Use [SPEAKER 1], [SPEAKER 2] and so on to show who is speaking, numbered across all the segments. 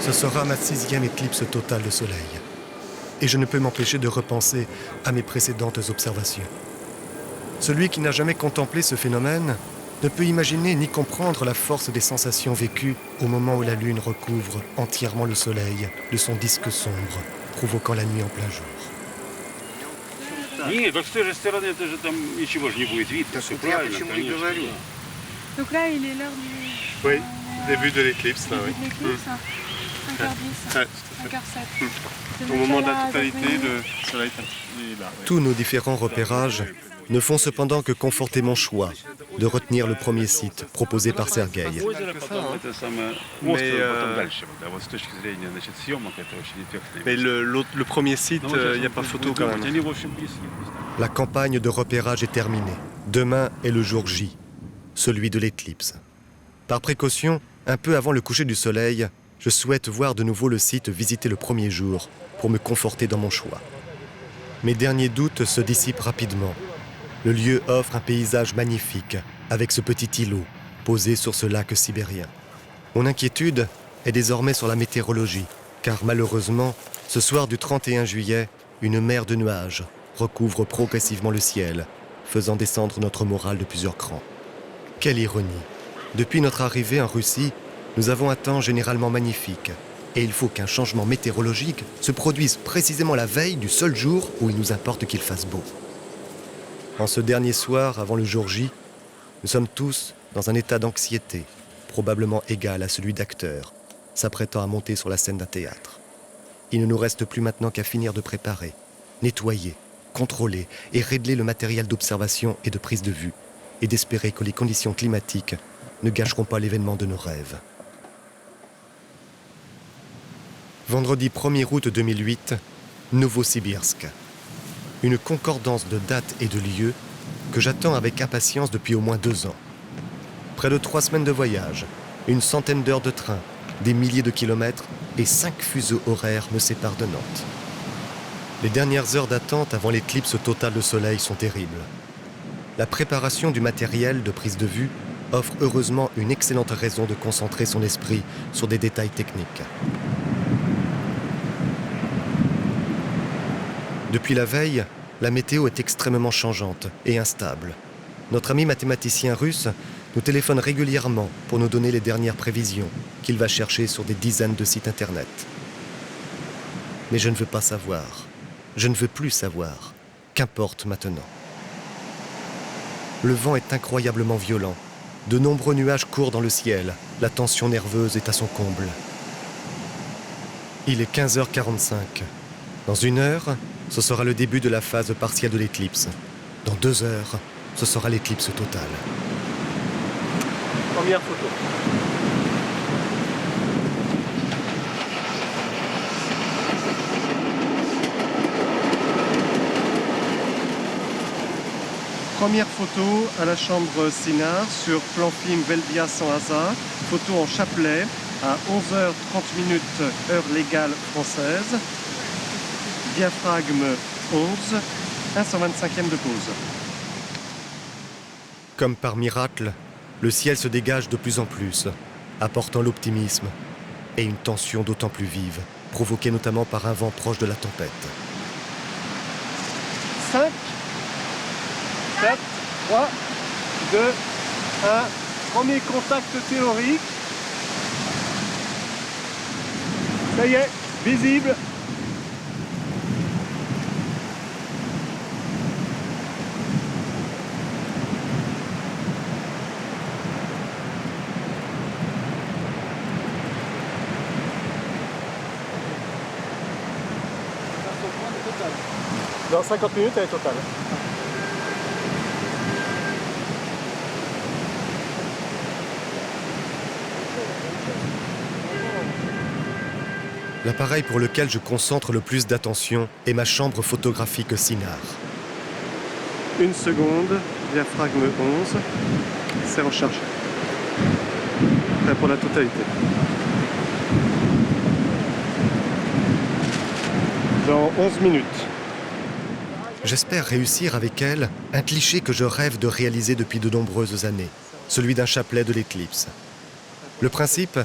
[SPEAKER 1] Ce sera ma 6e éclipse totale de soleil. Et je ne peux m'empêcher de repenser à mes précédentes observations. Celui qui n'a jamais contemplé ce phénomène ne peut imaginer ni comprendre la force des sensations vécues au moment où la Lune recouvre entièrement le Soleil de son disque sombre, provoquant la nuit en plein jour.
[SPEAKER 2] Нет, так с той же стороны это же там ничего же не будет видно.
[SPEAKER 3] Так
[SPEAKER 2] Все
[SPEAKER 3] вот я
[SPEAKER 2] правильно,
[SPEAKER 3] почему и
[SPEAKER 2] конечно.
[SPEAKER 3] говорю.
[SPEAKER 4] Donc là, il est l'heure du
[SPEAKER 3] Oui, début de l'éclipse, là,
[SPEAKER 4] début
[SPEAKER 3] oui.
[SPEAKER 4] de l'éclipse. 5h10,
[SPEAKER 3] Ouais, tout à
[SPEAKER 4] 5h07.
[SPEAKER 3] fait. Au moment de la totalité, le soleil est là. Oui.
[SPEAKER 1] Tous nos différents repérages ne font cependant que conforter mon choix de retenir le premier site proposé par Sergueï.
[SPEAKER 2] Озеро, потом это самое
[SPEAKER 3] Mais,
[SPEAKER 2] остров, потом дальше. Да, вот с точки зрения, значит, съемок это очень эффектно.
[SPEAKER 3] Mais le premier site, il n'y a pas photo quand même.
[SPEAKER 2] Они, в общем, близки.
[SPEAKER 1] La campagne de repérage est terminée. Demain est le jour J, celui de l'éclipse. Par précaution, un peu avant le coucher du soleil, je souhaite voir de nouveau le site visité le premier jour pour me conforter dans mon choix. Mes derniers doutes se dissipent rapidement. Le lieu offre un paysage magnifique avec ce petit îlot posé sur ce lac sibérien. Mon inquiétude est désormais sur la météorologie, car malheureusement, ce soir du 31 juillet, une mer de nuages recouvre progressivement le ciel, faisant descendre notre morale de plusieurs crans. Quelle ironie! Depuis notre arrivée en Russie, nous avons un temps généralement magnifique, et il faut qu'un changement météorologique se produise précisément la veille du seul jour où il nous importe qu'il fasse beau. En ce dernier soir, avant le jour J, nous sommes tous dans un état d'anxiété, probablement égal à celui d'acteurs, s'apprêtant à monter sur la scène d'un théâtre. Il ne nous reste plus maintenant qu'à finir de préparer, nettoyer, contrôler et régler le matériel d'observation et de prise de vue, et d'espérer que les conditions climatiques ne gâcheront pas l'événement de nos rêves. Vendredi 1er août 2008, Novosibirsk. Une concordance de dates et de lieux que j'attends avec impatience depuis au moins 2 ans. Près de 3 semaines de voyage, une centaine d'heures de train, des milliers de kilomètres et 5 fuseaux horaires me séparent de Nantes. Les dernières heures d'attente avant l'éclipse totale de soleil sont terribles. La préparation du matériel de prise de vue offre heureusement une excellente raison de concentrer son esprit sur des détails techniques. Depuis la veille, la météo est extrêmement changeante et instable. Notre ami mathématicien russe nous téléphone régulièrement pour nous donner les dernières prévisions qu'il va chercher sur des dizaines de sites internet. Mais je ne veux pas savoir. Je ne veux plus savoir. Qu'importe maintenant. Le vent est incroyablement violent. De nombreux nuages courent dans le ciel. La tension nerveuse est à son comble. Il est 15h45. Dans 1 heure, ce sera le début de la phase partielle de l'éclipse. Dans 2 heures, ce sera l'éclipse totale.
[SPEAKER 3] Première photo. Première photo à la chambre Sinar sur plan film Velbia sans hasard. Photo en chapelet à 11h30 heure légale française. Diaphragme 11, 125e de pause.
[SPEAKER 1] Comme par miracle, le ciel se dégage de plus en plus, apportant l'optimisme et une tension d'autant plus vive, provoquée notamment par un vent proche de la tempête.
[SPEAKER 3] 5, 4, 3, 2, 1. Premier contact théorique. Ça y est, visible. Dans 50 minutes, elle est totale.
[SPEAKER 1] L'appareil pour lequel je concentre le plus d'attention est ma chambre photographique Sinar.
[SPEAKER 3] 1 seconde, diaphragme 11, c'est rechargé. Prêt pour la totalité. Dans 11 minutes.
[SPEAKER 1] J'espère réussir avec elle un cliché que je rêve de réaliser depuis de nombreuses années, celui d'un chapelet de l'éclipse. Le principe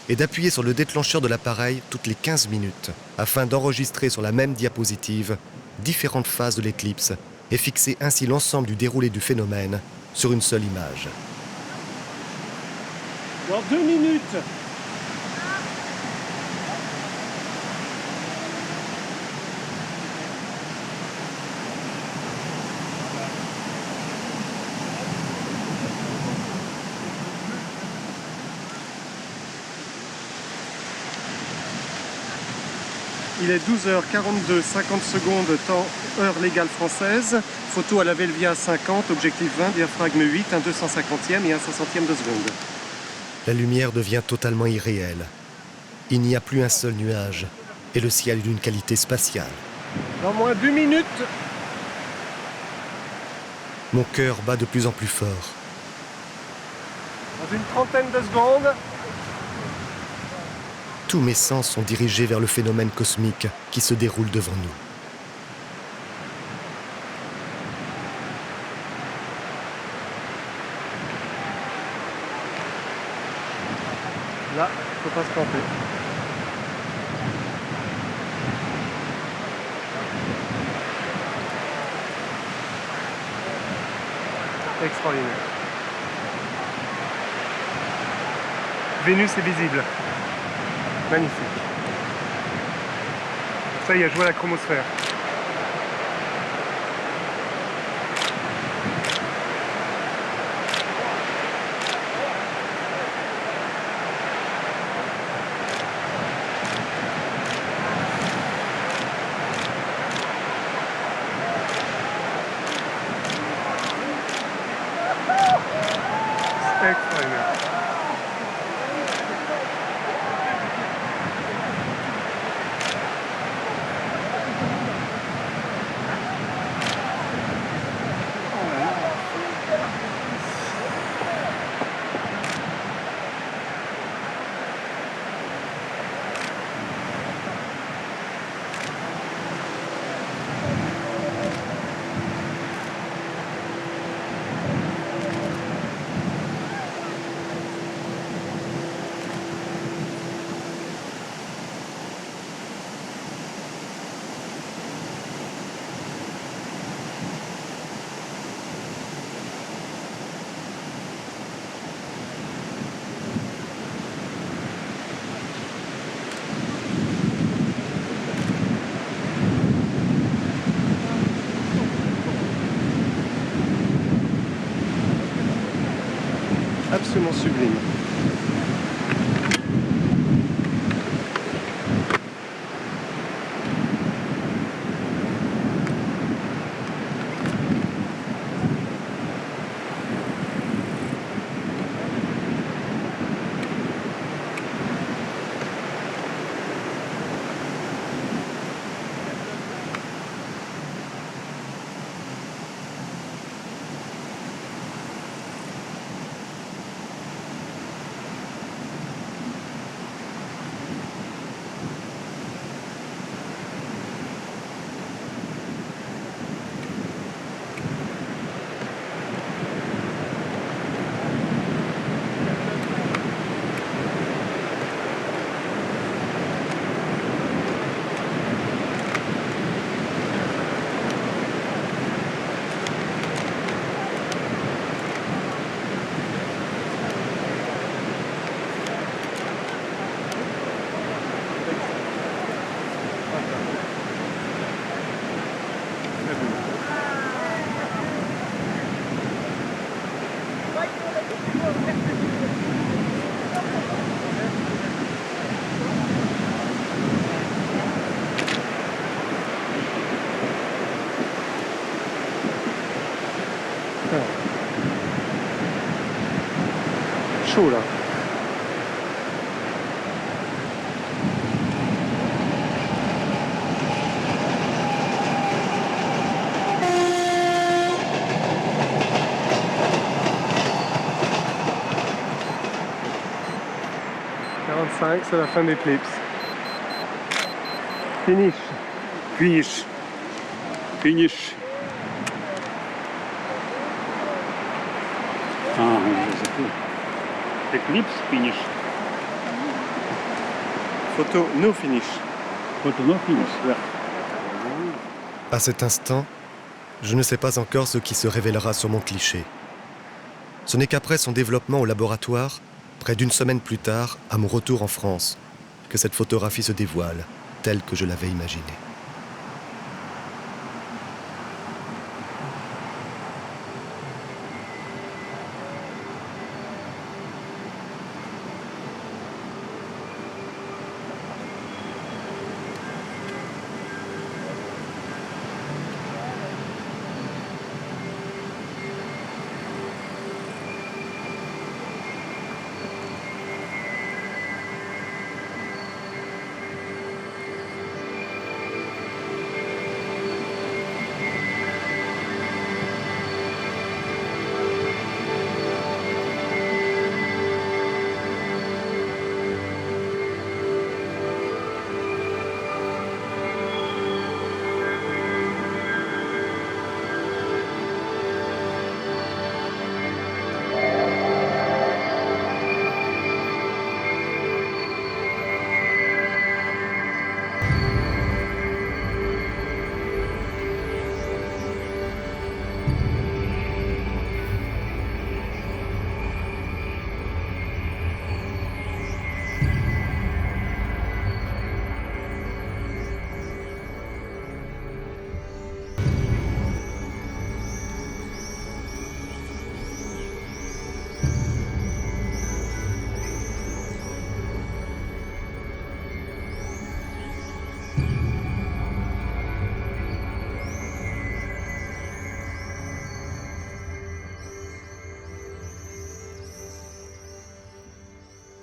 [SPEAKER 1] et d'appuyer sur le déclencheur de l'appareil toutes les 15 minutes afin d'enregistrer sur la même diapositive différentes phases de l'éclipse et fixer ainsi l'ensemble du déroulé du phénomène sur une seule image.
[SPEAKER 3] Dans 2 minutes. Il est 12h42, 50 secondes, temps heure légale française. Photo à la Velvia 50, objectif 20, diaphragme 8, un 250e et un 500e de seconde.
[SPEAKER 1] La lumière devient totalement irréelle. Il n'y a plus un seul nuage et le ciel est d'une qualité spatiale.
[SPEAKER 3] Dans moins d'1 minute.
[SPEAKER 1] Mon cœur bat de plus en plus fort.
[SPEAKER 3] Dans une trentaine de secondes.
[SPEAKER 1] Tous mes sens sont dirigés vers le phénomène cosmique qui se déroule devant nous.
[SPEAKER 3] Là, faut pas se planter. Extraordinaire. Vénus est visible. Magnifique. Ça y est, joué à la chromosphère. Extraordinaire. Absolument sublime. Chaud là. C'est la fin de l'éclipse. Finish.
[SPEAKER 2] Finish. Finish. Ah, je sais plus. Eclipse, finish.
[SPEAKER 3] Photo no finish.
[SPEAKER 2] Photo no finish, ja.
[SPEAKER 1] À cet instant, je ne sais pas encore ce qui se révélera sur mon cliché. Ce n'est qu'après son développement au laboratoire, près d'une semaine plus tard, à mon retour en France, que cette photographie se dévoile, telle que je l'avais imaginée.